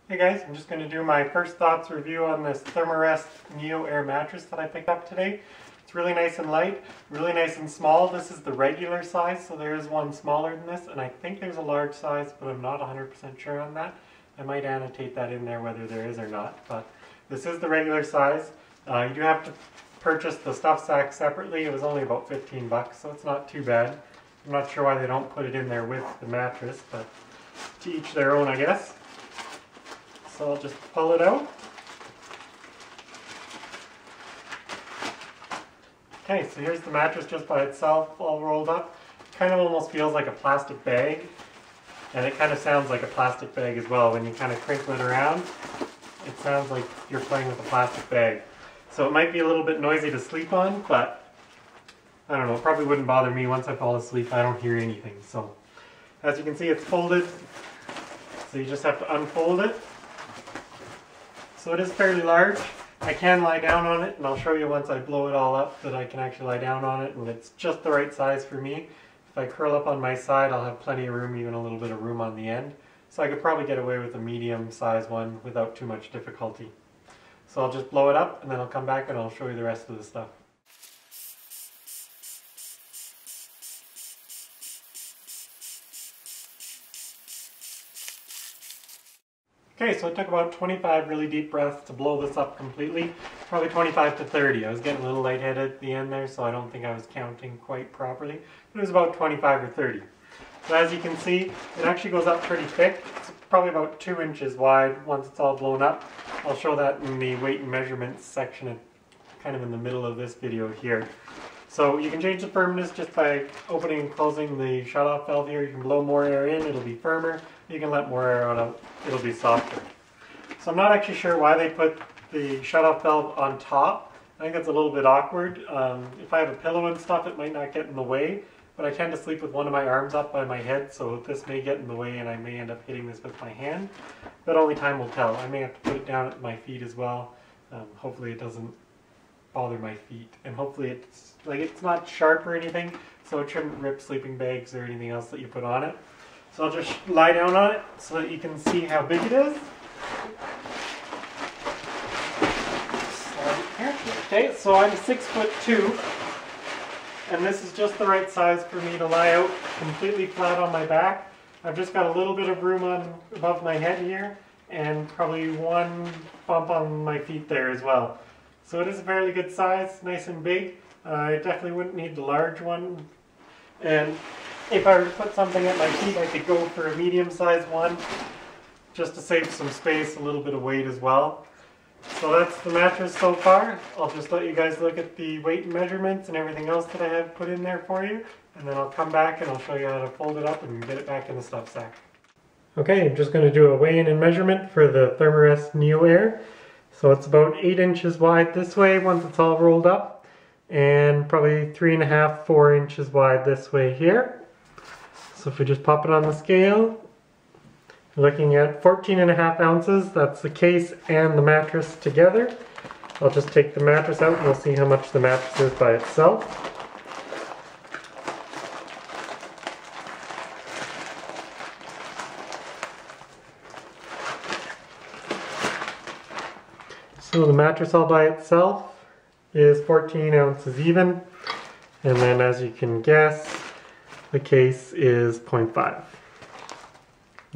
Hey guys, I'm just going to do my first thoughts review on this Therm-A-Rest NeoAir mattress that I picked up today. It's really nice and light, really nice and small. This is the regular size, so there is one smaller than this, and I think there's a large size, but I'm not 100% sure on that. I might annotate that in there whether there is or not, but this is the regular size. You do have to purchase the stuff sack separately. It was only about 15 bucks, so it's not too bad. I'm not sure why they don't put it in there with the mattress, but to each their own, I guess. So I'll just pull it out. Okay, so here's the mattress just by itself, all rolled up. Kind of almost feels like a plastic bag, and it kind of sounds like a plastic bag as well. When you kind of crinkle it around, it sounds like you're playing with a plastic bag. So it might be a little bit noisy to sleep on, but I don't know, it probably wouldn't bother me. Once I fall asleep, I don't hear anything. So as you can see, it's folded, so you just have to unfold it. So it is fairly large. I can lie down on it, and I'll show you once I blow it all up that I can actually lie down on it, and it's just the right size for me. If I curl up on my side, I'll have plenty of room, even a little bit of room on the end. So I could probably get away with a medium size one without too much difficulty. So I'll just blow it up, and then I'll come back and I'll show you the rest of the stuff. Okay, so it took about 25 really deep breaths to blow this up completely. Probably 25 to 30. I was getting a little lightheaded at the end there, so I don't think I was counting quite properly. But it was about 25 or 30. So as you can see, it actually goes up pretty thick. It's probably about 2 inches wide once it's all blown up. I'll show that in the weight and measurements section, kind of in the middle of this video here. So you can change the firmness just by opening and closing the shutoff valve here. You can blow more air in, it'll be firmer. You can let more air out, it'll be softer. So I'm not actually sure why they put the shutoff valve on top. I think that's a little bit awkward. If I have a pillow and stuff, it might not get in the way, but I tend to sleep with one of my arms up by my head, so this may get in the way and I may end up hitting this with my hand. But only time will tell. I may have to put it down at my feet as well. Hopefully it doesn't bother my feet, and hopefully it's not sharp or anything, so it shouldn't rip sleeping bags or anything else that you put on it. So I'll just lie down on it so that you can see how big it is. Okay, so I'm 6'2", and this is just the right size for me to lie out completely flat on my back. I've just got a little bit of room above my head here, and probably one bump on my feet there as well. So it is a fairly good size, nice and big. I definitely wouldn't need the large one. And if I were to put something at my feet, I could go for a medium-sized one, just to save some space, a little bit of weight as well. So that's the mattress so far. I'll just let you guys look at the weight and measurements and everything else that I have put in there for you, and then I'll come back and I'll show you how to fold it up and get it back in the stuff sack. Okay, I'm just going to do a weigh-in and measurement for the Therm-A-Rest NeoAir. So it's about 8 inches wide this way once it's all rolled up, and probably 3.5, 4 inches wide this way here. So if we just pop it on the scale, you're looking at 14.5 ounces. That's the case and the mattress together. I'll just take the mattress out and we'll see how much the mattress is by itself. So the mattress all by itself is 14 ounces even, and then as you can guess, the case is 0.5. A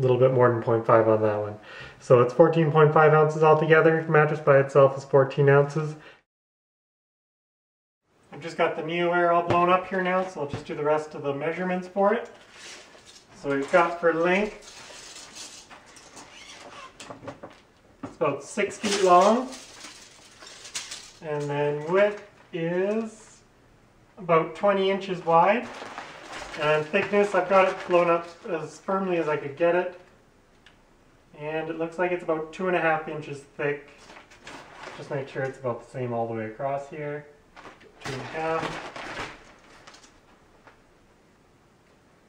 little bit more than 0.5 on that one. So it's 14.5 ounces altogether. The mattress by itself is 14 ounces. I've just got the NeoAir all blown up here now, so I'll just do the rest of the measurements for it. So we've got for length, it's about 6 feet long. And then width is about 20 inches wide. And thickness, I've got it blown up as firmly as I could get it. And it looks like it's about 2.5 inches thick. Just make sure it's about the same all the way across here. 2.5.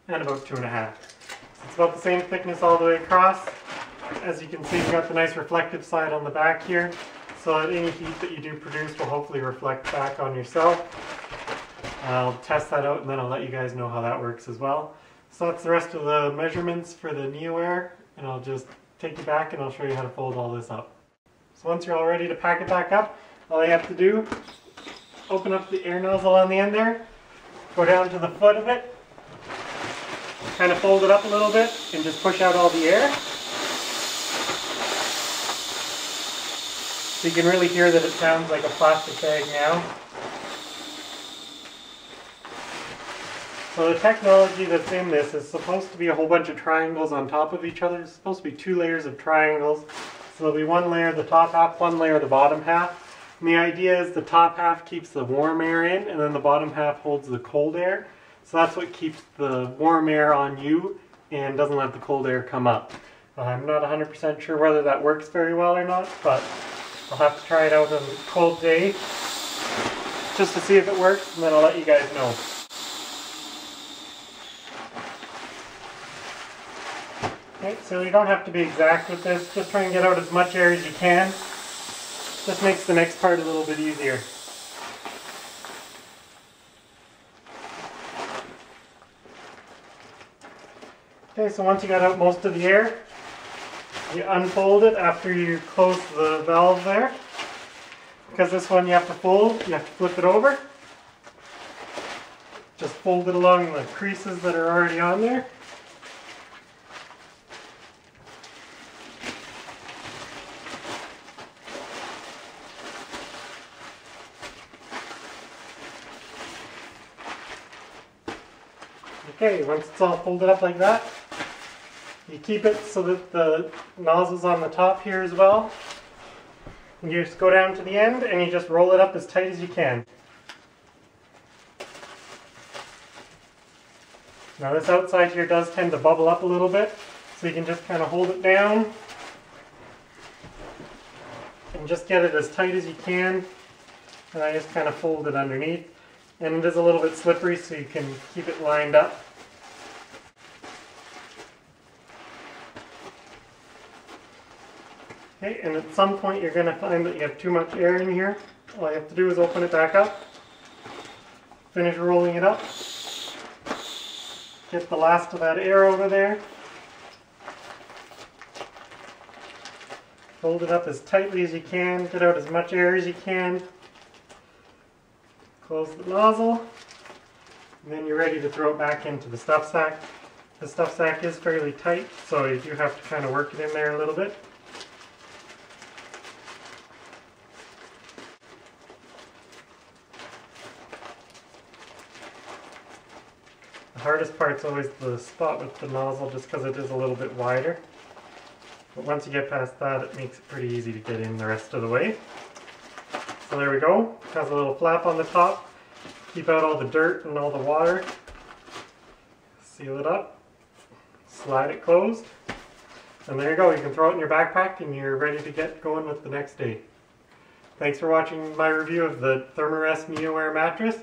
And about 2.5. It's about the same thickness all the way across. As you can see, we've got the nice reflective side on the back here, so that any heat that you do produce will hopefully reflect back on yourself. I'll test that out and then I'll let you guys know how that works as well. So that's the rest of the measurements for the NeoAir, and I'll just take you back and I'll show you how to fold all this up. So once you're all ready to pack it back up, all you have to do, open up the air nozzle on the end there, go down to the foot of it, kind of fold it up a little bit and just push out all the air. So you can really hear that it sounds like a plastic bag now. So the technology that's in this is supposed to be a whole bunch of triangles on top of each other. It's supposed to be 2 layers of triangles. So there'll be 1 layer the top half, 1 layer the bottom half. And the idea is the top half keeps the warm air in and then the bottom half holds the cold air. So that's what keeps the warm air on you and doesn't let the cold air come up. I'm not 100% sure whether that works very well or not, but I'll have to try it out on a cold day just to see if it works, and then I'll let you guys know. Okay, so you don't have to be exact with this, just try and get out as much air as you can. This makes the next part a little bit easier. Okay, so once you got out most of the air, you unfold it after you close the valve there. Because this one you have to fold, you have to flip it over. Just fold it along the creases that are already on there. Okay, once it's all folded up like that, you keep it so that the nozzle's on the top here as well. You just go down to the end and you just roll it up as tight as you can. Now this outside here does tend to bubble up a little bit, so you can just kind of hold it down and just get it as tight as you can. And I just kind of fold it underneath. And it is a little bit slippery, so you can keep it lined up. Okay, and at some point you're going to find that you have too much air in here. All you have to do is open it back up, finish rolling it up, get the last of that air over there, fold it up as tightly as you can, get out as much air as you can, close the nozzle, and then you're ready to throw it back into the stuff sack. The stuff sack is fairly tight, so you do have to kind of work it in there a little bit. The hardest part's always the spot with the nozzle, just because it is a little bit wider. But once you get past that, it makes it pretty easy to get in the rest of the way. So there we go. It has a little flap on the top. Keep out all the dirt and all the water. Seal it up. Slide it closed. And there you go. You can throw it in your backpack and you're ready to get going with the next day. Thanks for watching my review of the Therm-A-Rest NeoAir mattress.